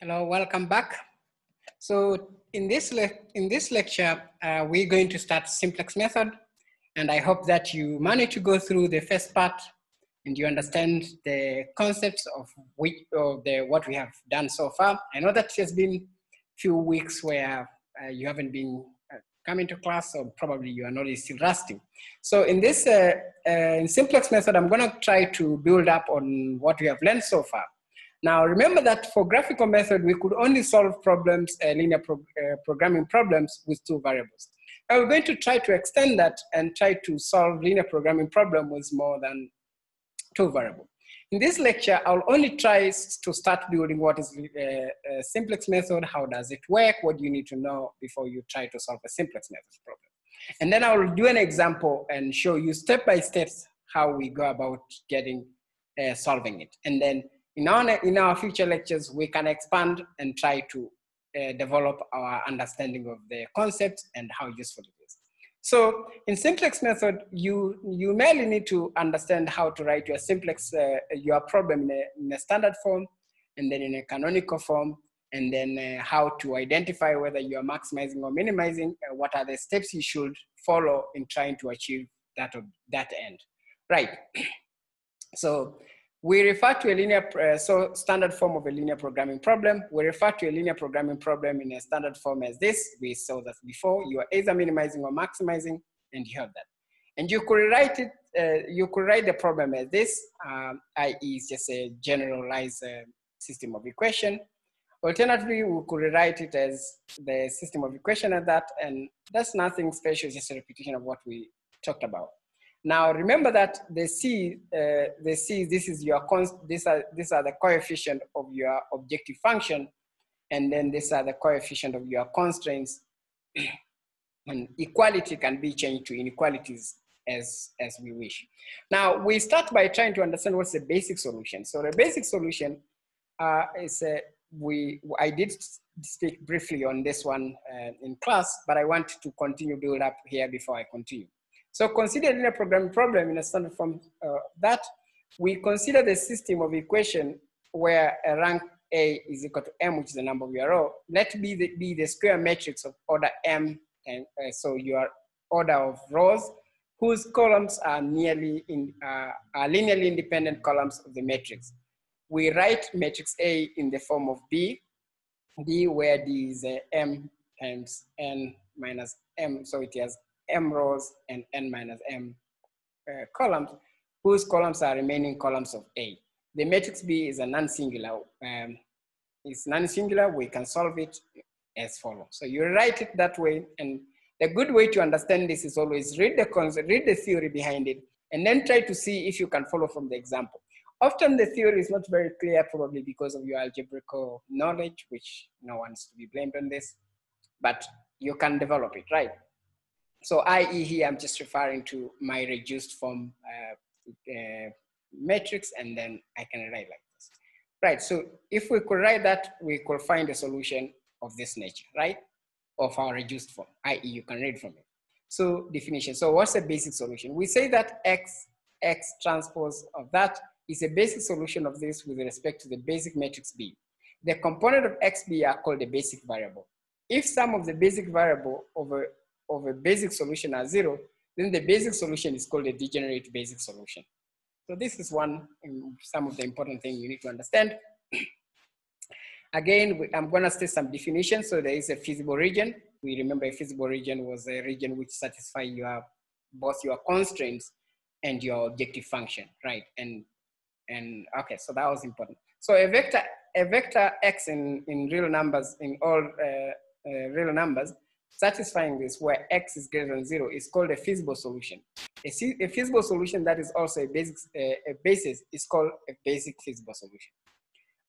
Hello, welcome back. So in this lecture, we're going to start simplex method, and I hope that you manage to go through the first part and you understand the concepts of what we have done so far. I know that it has been a few weeks where you haven't been coming to class, or probably your knowledge is still rusty. So in this in simplex method, I'm going to try to build up on what we have learned so far. Now, remember that for graphical method, we could only solve problems, linear programming problems with two variables. Now, we're going to try to extend that and try to solve linear programming problem with more than two variables. In this lecture, I'll only try to start building what is a simplex method, how does it work, what do you need to know before you try to solve a simplex method problem. And then I will do an example and show you step by step how we go about getting solving it. And then in our future lectures, we can expand and try to develop our understanding of the concept and how useful it is. So in simplex method, you merely need to understand how to write your simplex, your problem in a standard form, and then in a canonical form, and then how to identify whether you are maximizing or minimizing, what are the steps you should follow in trying to achieve that end, right? So we refer to a linear, standard form of a linear programming problem. We refer to a linear programming problem in a standard form as this. We saw that before. You are either minimizing or maximizing, and you have that. And you could write it, you could write the problem as this, i.e. it's just a generalized system of equation. Alternatively, we could write it as the system of equation as that, and that's nothing special, just a repetition of what we talked about. Now remember that this is your these are the coefficient of your objective function, and then these are the coefficient of your constraints. And equality can be changed to inequalities as we wish. Now we start by trying to understand what's the basic solution. So the basic solution is I did speak briefly on this one in class, but I want to continue build up here before I continue. So consider a linear programming problem in a standard form that we consider the system of equation where a rank A is equal to M, which is the number of your row. Let be the square matrix of order M, and so your order of rows whose columns are linearly independent columns of the matrix. We write matrix A in the form of D, where D is M times N minus M, so it has M rows and N minus M columns, whose columns are remaining columns of A. The matrix B is a non-singular. It's non-singular, we can solve it as follows. So you write it that way, and the good way to understand this is always read the concept, read the theory behind it, and then try to see if you can follow from the example. Often the theory is not very clear, probably because of your algebraical knowledge, which no one's to be blamed on this, but you can develop it, right? So i.e. here, I'm just referring to my reduced form matrix, and then I can write like this. Right, so if we could write that, we could find a solution of this nature, right? Of our reduced form, i.e. you can read from it. So definition, so what's the basic solution? We say that x transpose of that is a basic solution of this with respect to the basic matrix B. The component of xb are called the basic variable. If some of the basic variable of a basic solution are 0, then the basic solution is called a degenerate basic solution. So this is some of the important things you need to understand. Again, I'm going to state some definitions. So there is a feasible region. We remember a feasible region was a region which satisfies both your constraints and your objective function, right? And okay, so that was important. So a vector x in real numbers, in all real numbers, satisfying this where x is greater than 0 is called a feasible solution. A feasible solution that is also a basis is called a basic feasible solution.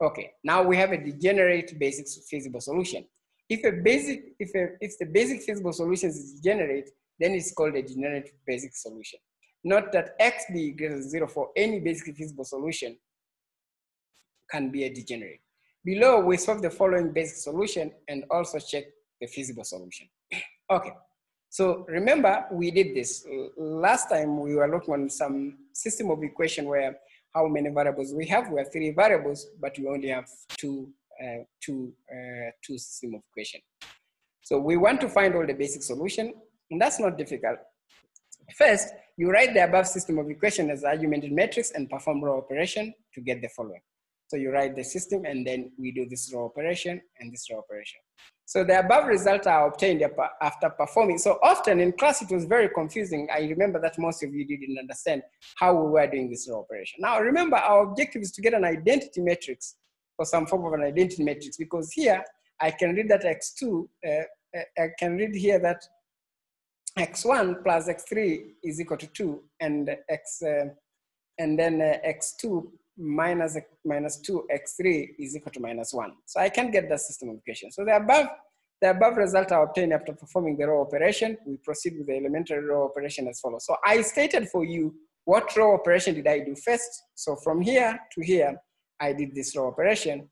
Okay, now we have a degenerate basic feasible solution. If the basic feasible solution is degenerate, then it's called a degenerate basic solution. Note that x be greater than 0 for any basic feasible solution can be a degenerate. Below, we solve the following basic solution and also check the feasible solution. Okay, so remember we did this. Last time we were looking on some system of equation where how many variables we have? We have 3 variables, but we only have 2 two system of equation. So we want to find all the basic solution, and that's not difficult. First, you write the above system of equation as argumented matrix and perform row operation to get the following. So you write the system, and then we do this row operation and this row operation. So the above results are obtained after performing. So often in class, it was very confusing. I remember that most of you didn't understand how we were doing this row operation. Now remember, our objective is to get an identity matrix or some form of an identity matrix, because here I can read that x2, I can read here that x1 plus x3 is equal to 2, and then x2 minus 2 x3 is equal to -1. So I can get that system of equation. So the above result are obtained after performing the row operation. We proceed with the elementary row operation as follows. So I stated for you what row operation did I do first. So from here to here, I did this row operation.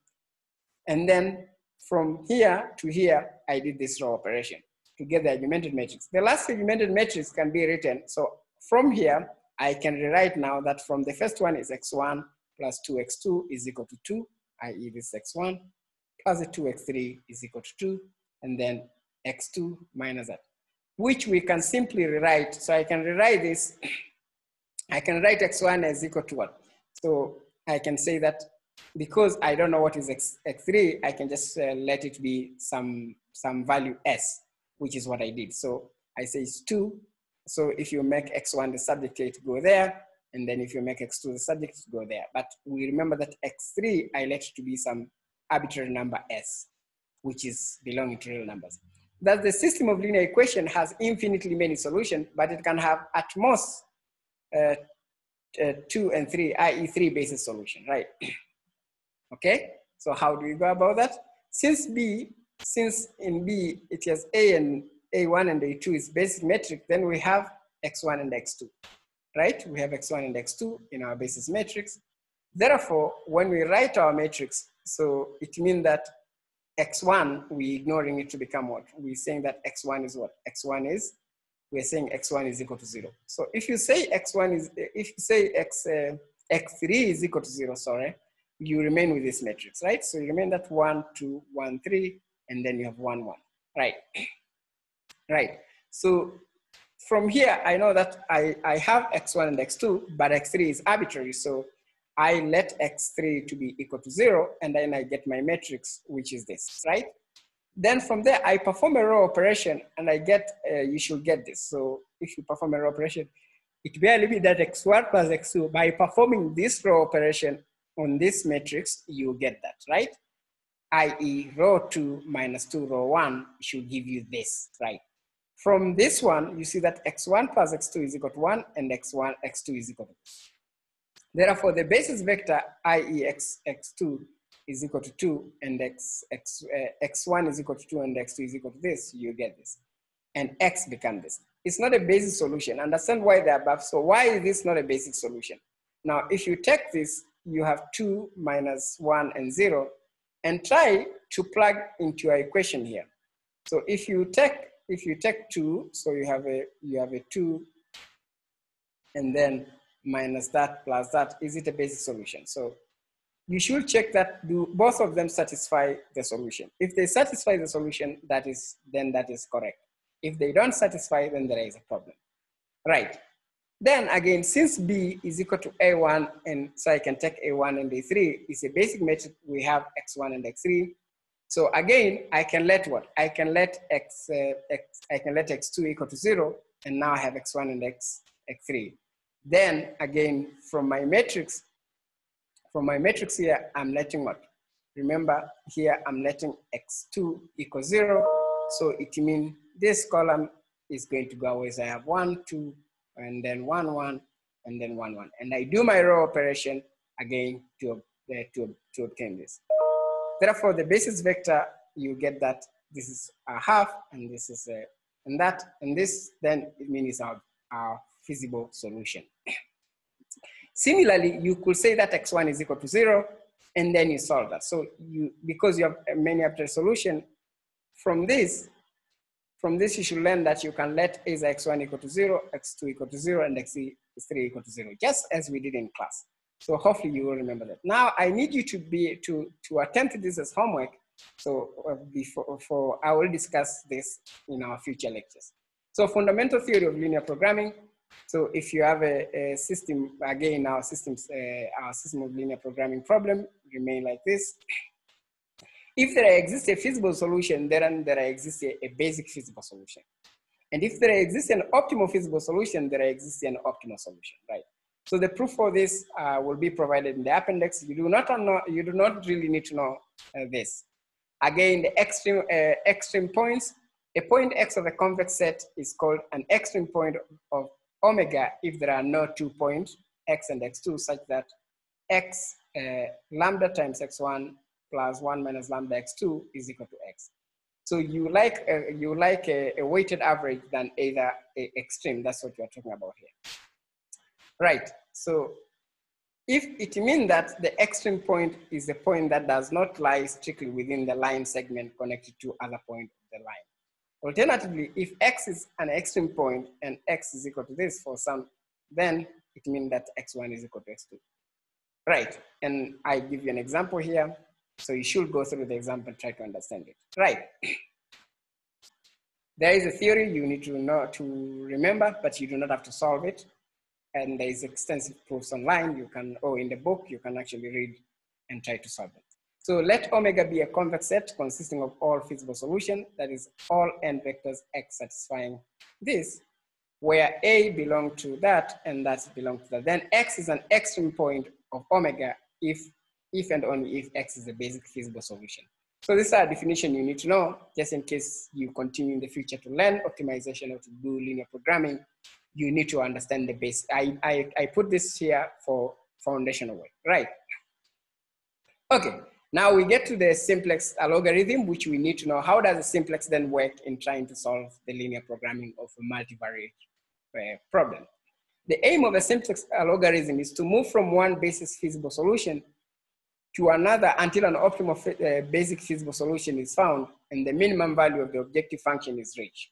And then from here to here, I did this row operation to get the argumented matrix. The last argumented matrix can be written. So from here, I can rewrite now that from the first one is x1 plus 2x2 is equal to 2, i.e. this x1, plus the 2x3 is equal to 2, and then x2 minus that, which we can simply rewrite. So I can rewrite this, I can write x1 as equal to what? So I can say that because I don't know what is x3, I can just let it be some value s, which is what I did. So I say it's 2. So if you make x1 the subject here, to go there, and then if you make x2 the subject, to go there. But we remember that x3 I let it to be some arbitrary number s, which is belonging to real numbers. That the system of linear equation has infinitely many solutions, but it can have at most 2 and 3, i.e. 3 basis solution, right? Okay, so how do we go about that? Since in B it has A1 and A2 is basic metric, then we have x1 and x2, right? We have x1 and x2 in our basis matrix. Therefore, when we write our matrix, so it means that x1, we're ignoring it to become what? We're saying that x1 is what? X1 is, we're saying x1 is equal to 0. So if you say x1 is, if you say x3 is equal to 0, sorry, you remain with this matrix, right? So you remain that 1, 2, 1, 3, and then you have 1, 1, right? Right. So from here, I know that I have x1 and x2, but x3 is arbitrary. So I let x3 to be equal to 0, and then I get my matrix, which is this, right? Then from there, I perform a row operation, and I get, you should get this. So if you perform a row operation, it barely be that x1 plus x2. By performing this row operation on this matrix, you get that, right? I.e. row 2 minus 2 row 1 should give you this, right? From this one, you see that x1 plus x2 is equal to 1, and x2 is equal to 2. Therefore, the basis vector, i.e. x2 is equal to 2, and x1 is equal to 2, and x2 is equal to this, you get this. And x becomes this. It's not a basic solution. Understand why they're above. So why is this not a basic solution? Now, if you take this, you have 2 minus 1 and 0, and try to plug into your equation here. So if you take 2, so you have a 2, and then minus that plus that, is it a basic solution? So you should check that do both of them satisfy the solution. If they satisfy the solution, then that is correct. If they don't satisfy, then there is a problem, right? Then again, since B is equal to A1, and so I can take A1 and A3, is a basic metric, we have X1 and X3. So again, I can let what? I can let X2 equal to 0, and now I have X1 and X3. Then again, from my matrix here, I'm letting what? Remember here, I'm letting X2 equal 0. So it means this column is going to go away. So I have 1, 2, and then 1, 1, and then 1, 1. And I do my row operation again to obtain this. Therefore, the basis vector, you get that this is a half, and this is a, and that, and this, then it means our feasible solution. Similarly, you could say that x1 is equal to 0, and then you solve that. So because you have many arbitrary solution, from this you should learn that you can let either x1 equal to 0, x2 equal to 0, and x3 equal to 0, just as we did in class. So hopefully you will remember that. Now I need you to attempt this as homework. So before I will discuss this in our future lectures. So fundamental theory of linear programming. So if you have a system, again, our system of linear programming problem remain like this. If there exists a feasible solution, then there exists a basic feasible solution. And if there exists an optimal feasible solution, there exists an optimal solution, right? So the proof for this will be provided in the appendix. You do not really need to know this. Again, the extreme points. A point x of a convex set is called an extreme point of omega if there are no 2 points, x and x2, such that x lambda times x1 plus 1 minus lambda x2 is equal to x. So you like a weighted average than either a extreme. That's what you're talking about here. Right, so if it means that the extreme point is the point that does not lie strictly within the line segment connected to other point of the line. Alternatively, if x is an extreme point and x is equal to this for some, then it means that x1 is equal to x2. Right, and I give you an example here. So you should go through the example and try to understand it. Right. There is a theory you need to know to remember, but you do not have to solve it. And there is extensive proofs online. You can, or in the book, you can actually read and try to solve it. So let omega be a convex set consisting of all feasible solutions, that is all n vectors x satisfying this, where a belong to that and that belong to that. Then x is an extreme point of omega if and only if x is a basic feasible solution. So this is a definition you need to know, just in case you continue in the future to learn optimization or to do linear programming. You need to understand the base. I put this here for foundational work, right? Okay, now we get to the simplex algorithm, which we need to know how does the simplex then work in trying to solve the linear programming of a multivariate problem. The aim of a simplex algorithm is to move from one basis feasible solution to another until an optimal basic feasible solution is found and the minimum value of the objective function is reached.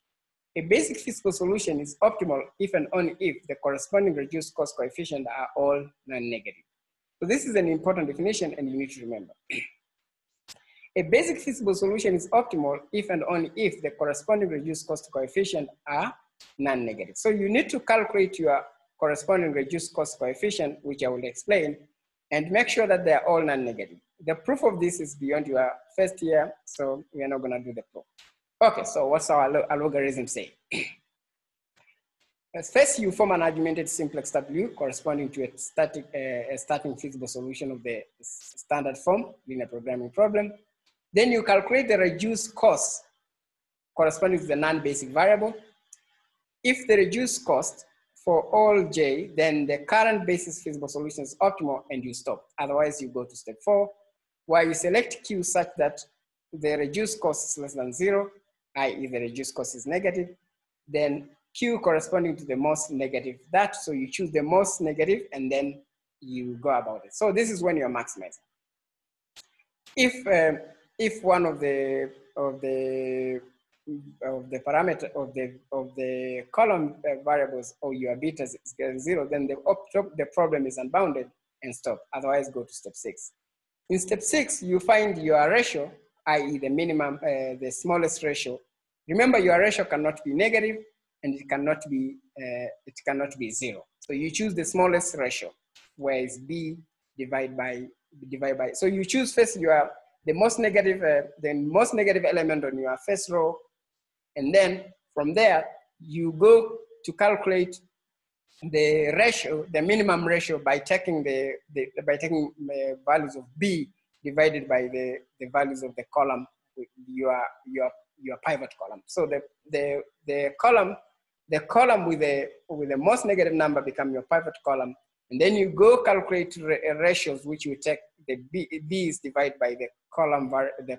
A basic feasible solution is optimal if and only if the corresponding reduced cost coefficient are all non-negative. So this is an important definition and you need to remember. A basic feasible solution is optimal if and only if the corresponding reduced cost coefficient are non-negative. So you need to calculate your corresponding reduced cost coefficient, which I will explain, and make sure that they are all non-negative. The proof of this is beyond your first year, so we are not going to do the proof. Okay, so what's our algorithm say? First, you form an argumented simplex W corresponding to a starting feasible solution of the standard form linear programming problem. Then you calculate the reduced cost corresponding to the non-basic variable. If the reduced cost for all j, then the current basis feasible solution is optimal and you stop. Otherwise, you go to step 4, where you select q such that the reduced cost is less than 0, i.e. the reduced cost is negative. Then q corresponding to the most negative that, so you choose the most negative and then you go about it. So this is when you're maximizing. If one of the parameter of the column variables or your beta is greater than 0, then the problem is unbounded and stop. Otherwise, go to step 6. In step 6, you find your ratio, i.e. the minimum, the smallest ratio. Remember, your ratio cannot be negative and it cannot be 0. So you choose the smallest ratio, where is b divided by. So you choose first the most negative element on your first row, and then from there you go to calculate the ratio, the minimum ratio, by taking the values of b divided by the values of the column, your pivot column. So the column with the most negative number become your pivot column, and then you go calculate ratios, which you take the b is divided by the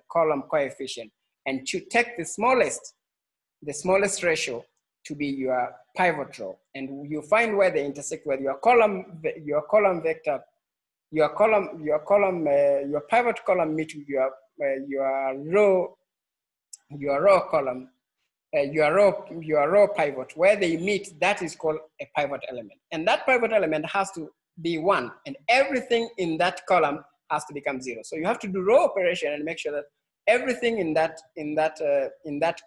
column coefficient, and to take the smallest ratio to be your pivot row, and you find where they intersect with your vector, your pivot column meet with your row column, your row pivot. Where they meet, that is called a pivot element, and that pivot element has to be 1, and everything in that column has to become 0. So you have to do row operation and make sure that everything in that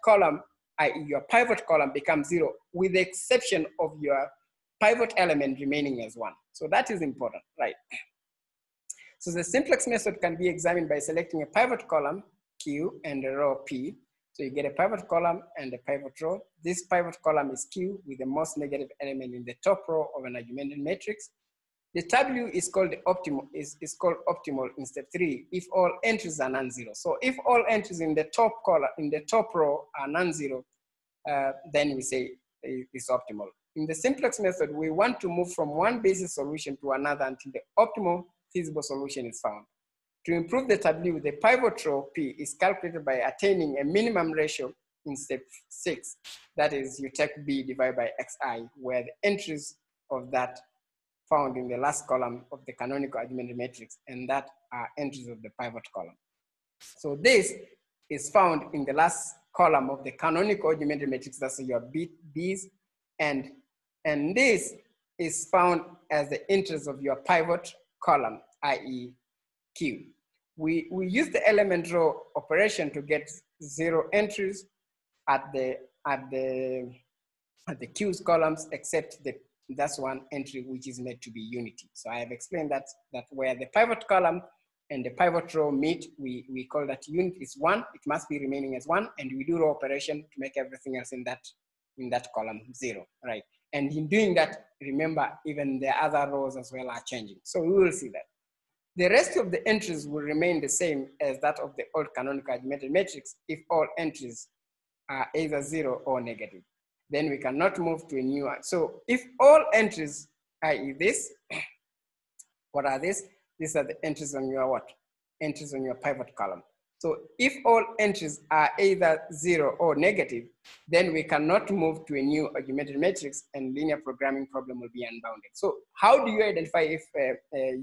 column, i.e. your pivot column, becomes 0, with the exception of your pivot element remaining as 1. So that is important, right? So the simplex method can be examined by selecting a pivot column, Q, and a row, P. So you get a pivot column and a pivot row. This pivot column is Q with the most negative element in the top row of an argumented matrix. The W is called the optimal, is called optimal in step 3 if all entries are non-zero. So if all entries in the top column, in the top row are non-zero, then we say it's optimal. In the simplex method, we want to move from one basis solution to another until the optimal feasible solution is found. To improve the W, the pivot row P is calculated by attaining a minimum ratio in step 6. That is, you take B divided by Xi, where the entries of that found in the last column of the canonical argumented matrix, and that are entries of the pivot column. So this is found in the last column of the canonical argumented matrix, that's your B's, and this is found as the entries of your pivot column, i.e. Q. We use the element row operation to get 0 entries at the Q's columns, except that's one entry which is made to be unity. So I have explained that where the pivot column and the pivot row meet, we call that unit is 1. It must be remaining as 1, and we do row operation to make everything else in that column 0, right? And in doing that, remember, even the other rows as well are changing. So we will see that. The rest of the entries will remain the same as that of the old canonical argumented matrix if all entries are either 0 or negative. Then we cannot move to a new one. So if all entries, i.e. this, what are these? These are the entries on your what? Entries on your pivot column. So if all entries are either 0 or negative, then we cannot move to a new argumented matrix and linear programming problem will be unbounded. So how do you identify if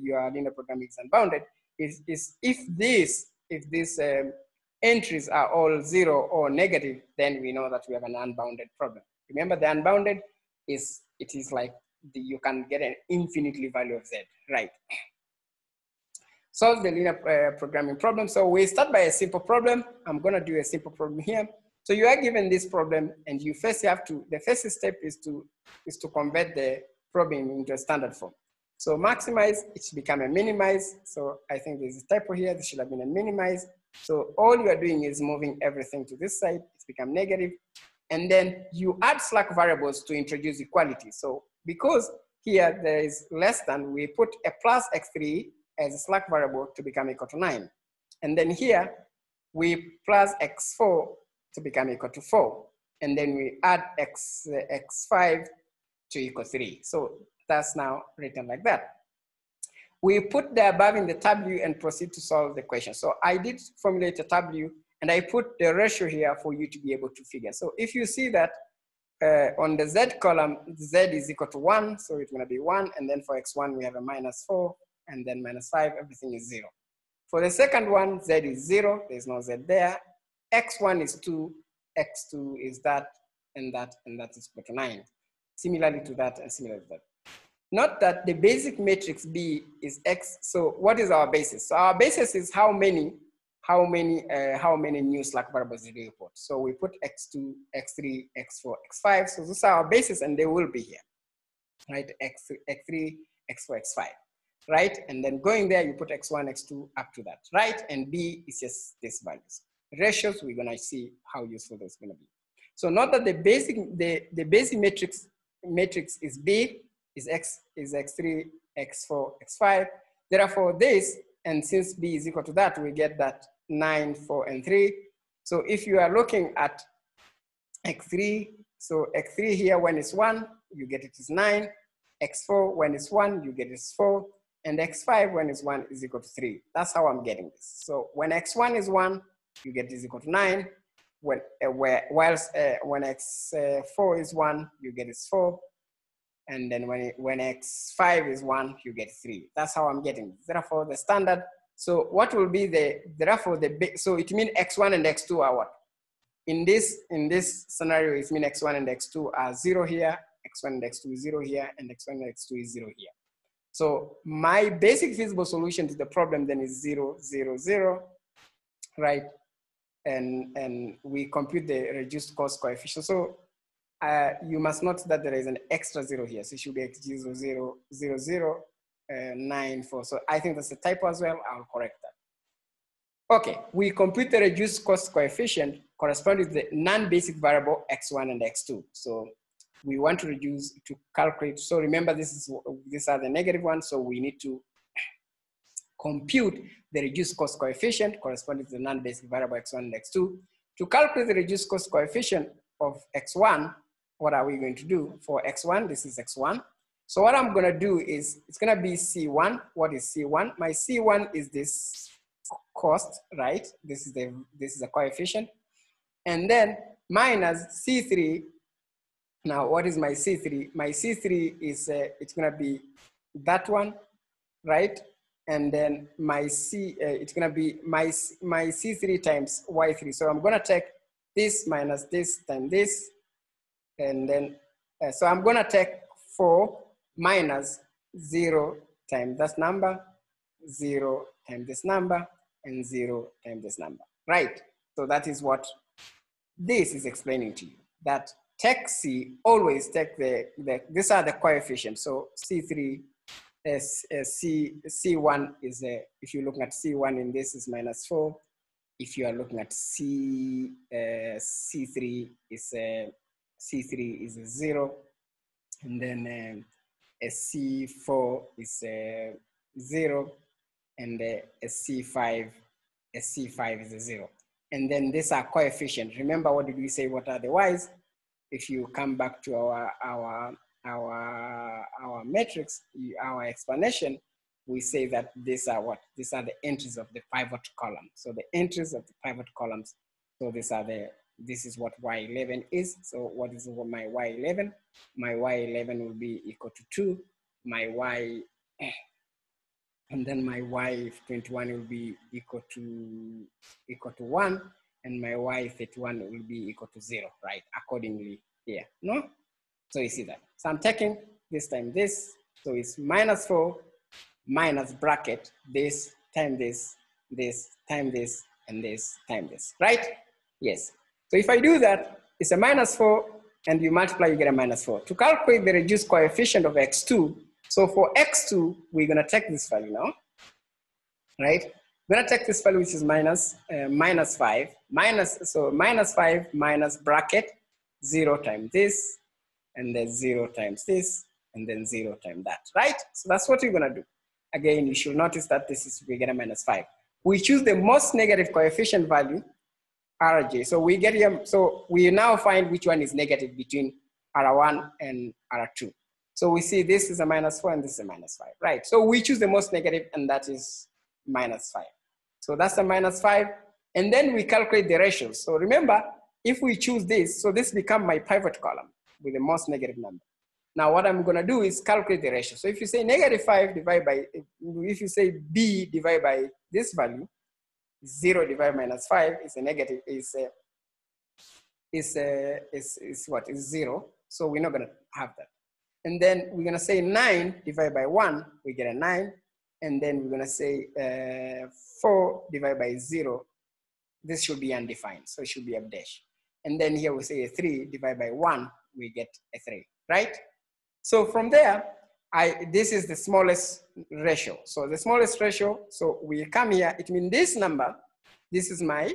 your linear programming is unbounded? Is if these entries are all 0 or negative, then we know that we have an unbounded problem. Remember, the unbounded is, it is like you can get an infinitely value of Z, right? Solve the linear programming problem. So we start by a simple problem. I'm gonna do a simple problem here. So you are given this problem, and you first have to, the first step is to convert the problem into a standard form. So maximize, it should become a minimize. So I think there's a typo here, this should have been a minimize. So all you are doing is moving everything to this side, it's become negative. And then you add slack variables to introduce equality. So because here there is less than, we put a plus x3 as a slack variable to become equal to 9. And then here we plus x4 to become equal to 4. And then we add x5 to equal 3. So that's now written like that. We put the above in the W and proceed to solve the question. So I did formulate a W and I put the ratio here for you to be able to figure. So if you see that on the Z column, Z is equal to 1, so it's gonna be 1. And then for X1, we have a -4, and then -5, everything is 0. For the second one, Z is 0, there's no Z there. X1 is 2, X2 is that, and that is equal to 9. Similarly to that, and similar to that. Note that the basic matrix B is X. So what is our basis? So our basis is how many new slack variables did we put? So we put X2, X3, X4, X5. So those are our basis, and they will be here, right? X3, X4, X5, right? And then going there, you put X1, X2 up to that, right? And B is just these values. Ratios, we're gonna see how useful that's gonna be. So note that the basic matrix is B, is X3, X4, X5. Therefore this, and since B is equal to that, we get that 9, 4, and 3. So if you are looking at X3, so X3 here when it's 1, you get it is 9. X4 when it's 1, you get it is 4. And X5 when it's 1 is equal to 3. That's how I'm getting this. So when X1 is 1, you get is equal to 9. When X4 is 1, you get is 4. And then when X5 is 1, you get 3. That's how I'm getting this. Therefore, the standard. So what will be so it means X1 and X2 are what? In this scenario, it means X1 and X2 are 0 here, X1 and X2 is 0 here, and X1 and X2 is 0 here. So my basic feasible solution to the problem then is 0, 0, 0, right? And we compute the reduced cost coefficient. So you must note that there is an extra 0 here. So it should be x 0, 0, 0, 0, 9, 4. So I think that's a typo as well. I'll correct that. Okay, we compute the reduced cost coefficient corresponding to the non-basic variable x1 and x2. So we want to calculate. So remember, these are the negative ones. So we need to compute the reduced cost coefficient corresponding to the non-basic variable x1 and x2. To calculate the reduced cost coefficient of x1, what are we going to do? For x1, this is x1. So what I'm gonna do is, it's gonna be C1. What is C1? My C1 is this cost, right? This is the coefficient. And then minus C3. Now, what is my C3? My C3 is, it's gonna be that one, right? And then my it's gonna be my C3 times Y3. So I'm gonna take this minus this times this, and then, so I'm gonna take 4 minus 0 times this number, 0 times this number, and 0 times this number, right? So that is what this is explaining to you, that take C, always take these are the coefficients. So C3, C1 is, if you're looking at C1 in this is minus 4. If you are looking at C3 is C3 is 0, and then C4 is 0, and C5 is 0. And then these are coefficients. Remember, what did we say? What are the y's? If you come back to our matrix, our explanation, we say that these are what? These are the entries of the pivot column. So the entries of the pivot columns. So this is what Y11 is. So what is my Y11? My Y11 will be equal to 2. My Y, and then my Y21 will be equal to 1. And my Y31 will be equal to 0, right? Accordingly here, no? So you see that. So I'm taking this time this. So it's minus 4 minus bracket this time this, this time this, and this time this, right? Yes. So if I do that, it's a minus 4, and you multiply, you get a minus 4. To calculate the reduced coefficient of x2, so for x2, we're gonna take this value now, right? We're gonna take this value, which is minus 5, so minus 5 minus bracket 0 times this, and then 0 times this, and then 0 times that, right? So that's what you're gonna do. Again, you should notice that this is, we get a minus 5. We choose the most negative coefficient value, Rj. So we get here, so we now find which one is negative between R1 and R2. So we see this is a minus 4 and this is a minus 5, right? So we choose the most negative, and that is minus 5. So that's a minus 5. And then we calculate the ratios. So remember, if we choose this, so this becomes my pivot column with the most negative number. Now what I'm gonna do is calculate the ratio. So if you say negative 5 divided by, if you say B divided by this value, 0 divided by minus 5 is a negative, is what? Is 0. So we're not gonna have that. And then we're gonna say 9 divided by 1, we get a 9. And then we're gonna say 4 divided by 0, this should be undefined, so it should be a dash. And then here we say a 3 divided by 1, we get a 3, right? So from there, this is the smallest ratio. So the smallest ratio, so we come here, it means this number, this is my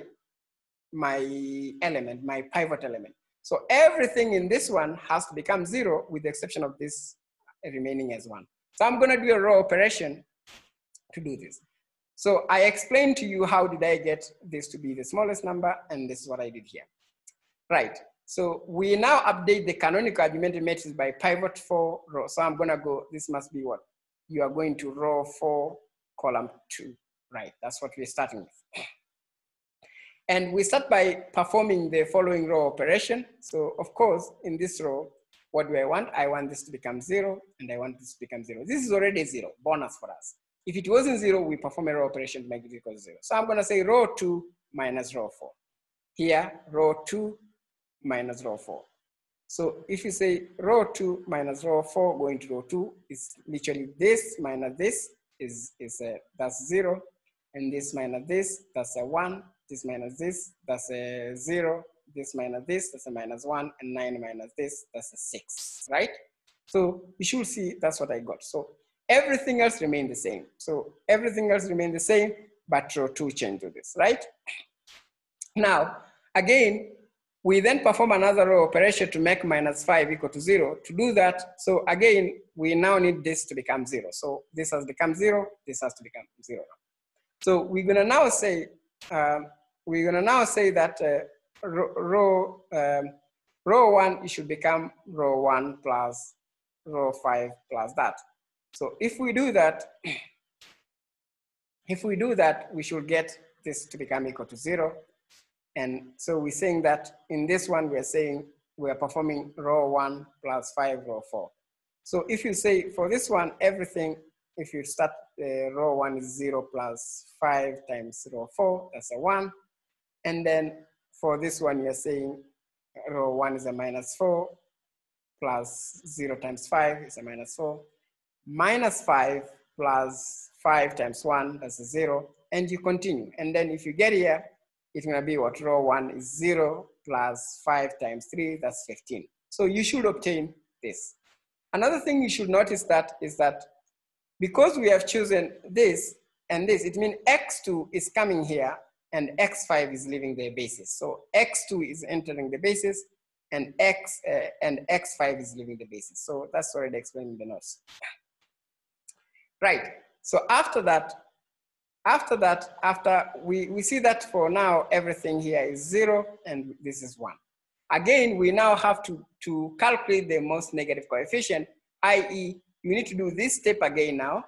element, my pivot element. So everything in this one has to become 0 with the exception of this remaining as 1. So I'm gonna do a row operation to do this. So I explained to you how did I get this to be the smallest number, and this is what I did here. Right, so we now update the canonical argumented matrix by pivot 4 row. So I'm gonna go, this must be what? You are going to row 4, column 2, right? That's what we're starting with. And we start by performing the following row operation. So of course, in this row, what do I want? I want this to become 0, and I want this to become 0. This is already 0, bonus for us. If it wasn't 0, we perform a row operation to make it equal to 0. So I'm gonna say row 2 minus row 4. Here, row 2 minus row 4. So if you say row 2 minus row 4 going to row 2 is literally this minus this that's 0, and this minus this, that's a 1, this minus this, that's a 0, this minus this, that's a minus 1, and 9 minus this, that's a 6, right? So you should see that's what I got. So everything else remained the same. So everything else remained the same, but row 2 changed to this, right? Now, again, we then perform another row operation to make minus 5 equal to 0. To do that, so again, we now need this to become 0. So this has become 0, this has to become 0. So we're gonna now say that row 1, it should become row 1 plus row 5 plus that. So if we do that, we should get this to become equal to 0. And so we're saying that in this one, we're saying we're performing row 1 plus 5 row 4. So if you say for this one, everything, if you start row 1 is 0 plus 5 times row 4, that's a 1. And then for this one, you're saying row 1 is a minus 4 plus 0 times 5 is a minus 4. Minus 5 plus 5 times 1, that's a 0. And you continue. And then if you get here, it's going to be what? Row 1 is 0 plus 5 times 3, that's 15. So you should obtain this. Another thing you should notice is that because we have chosen this and this, it means x2 is coming here and x5 is leaving the basis. So x2 is entering the basis and x5 is leaving the basis. So that's already explained in the notes. Right. So after we see that for now, everything here is 0 and this is 1. Again, we now have to calculate the most negative coefficient, i.e. you need to do this step again now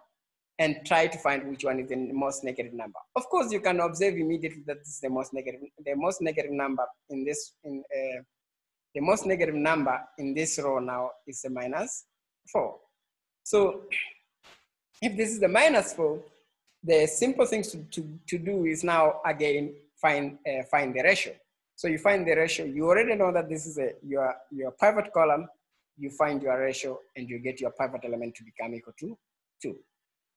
and try to find which one is the most negative number. Of course, you can observe immediately that this is the most negative number in this, the most negative number in this row now is a minus 4. So if this is the minus 4, the simple things to do is now again find the ratio. So you find the ratio. You already know that this is your pivot column. You find your ratio and you get your pivot element to become equal to 2.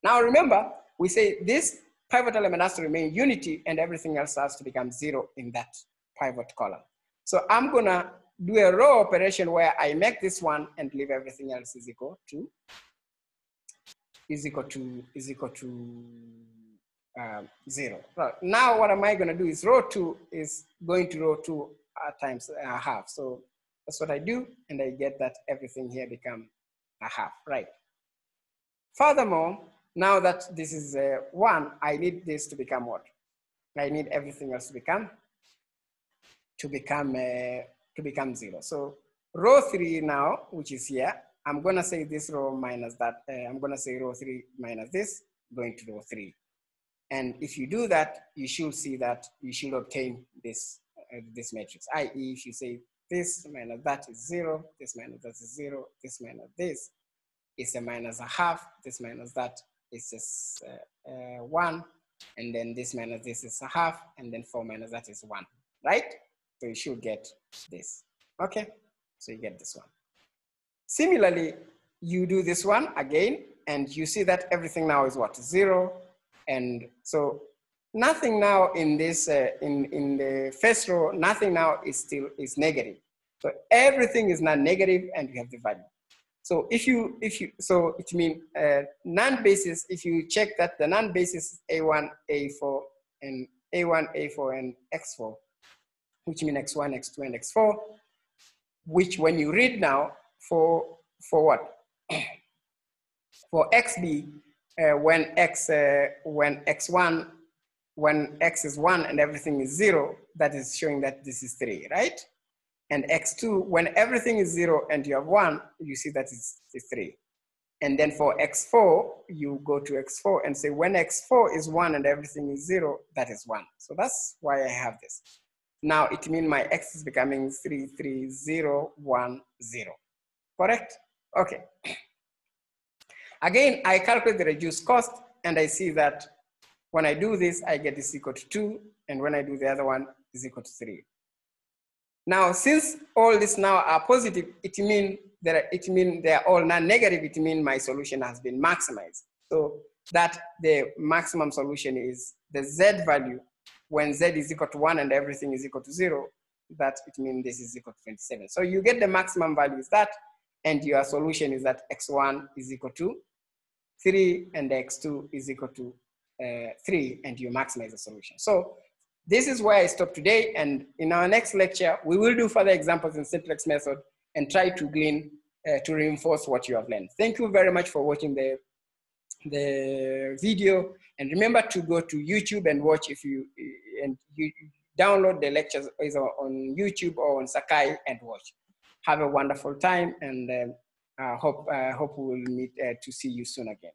Now remember, we say this pivot element has to remain unity and everything else has to become 0 in that pivot column. So I'm gonna do a row operation where I make this one and leave everything else is equal to 0. Right. Now what am I going to do is row 2 is going to row 2 times a half. So that's what I do, and I get that everything here become a half, right? Furthermore, now that this is 1, I need this to become what? I need everything else to become 0. So row 3 now, which is here, I'm going to say this row minus that. I'm going to say row 3 minus this, going to row 3. And if you do that, you should see that you should obtain this, this matrix, i.e. if you say this minus that is 0, this minus that is 0, this minus this is a minus a half, this minus that is just 1, and then this minus this is a half, and then 4 minus that is 1, right? So you should get this, okay? So you get this one. Similarly, you do this one again, and you see that everything now is what? 0. And so nothing now in this, in the first row, nothing now is negative. So everything is not negative and you have the value. So so it means non-basis, if you check that the non-basis is A1, A4, and A1, A4, and X4, which means X1, X2, and X4, which when you read now for what? For XB, when X is 1 and everything is 0, that is showing that this is 3, right? And X2, when everything is 0 and you have 1, you see that it's 3. And then for X4, you go to X4 and say when X4 is 1 and everything is 0, that is 1. So that's why I have this. Now it means my X is becoming 3, 3, 0, 1, 0. Correct? Okay. Again, I calculate the reduced cost and I see that when I do this, I get this equal to 2. And when I do the other one, is equal to 3. Now, since all these now are positive, it means they are all non-negative. It means my solution has been maximized. So that the maximum solution is the Z value when Z is equal to 1 and everything is equal to 0. That it means this is equal to 27. So you get the maximum value is that, and your solution is that x1 is equal to 3 and x2 is equal to 3, and you maximize the solution. So this is where I stop today, and in our next lecture, we will do further examples in simplex method and try to glean, to reinforce what you have learned. Thank you very much for watching the video, and remember to go to YouTube and watch you download the lectures either on YouTube or on Sakai and watch. Have a wonderful time, and hope we will meet to see you soon again.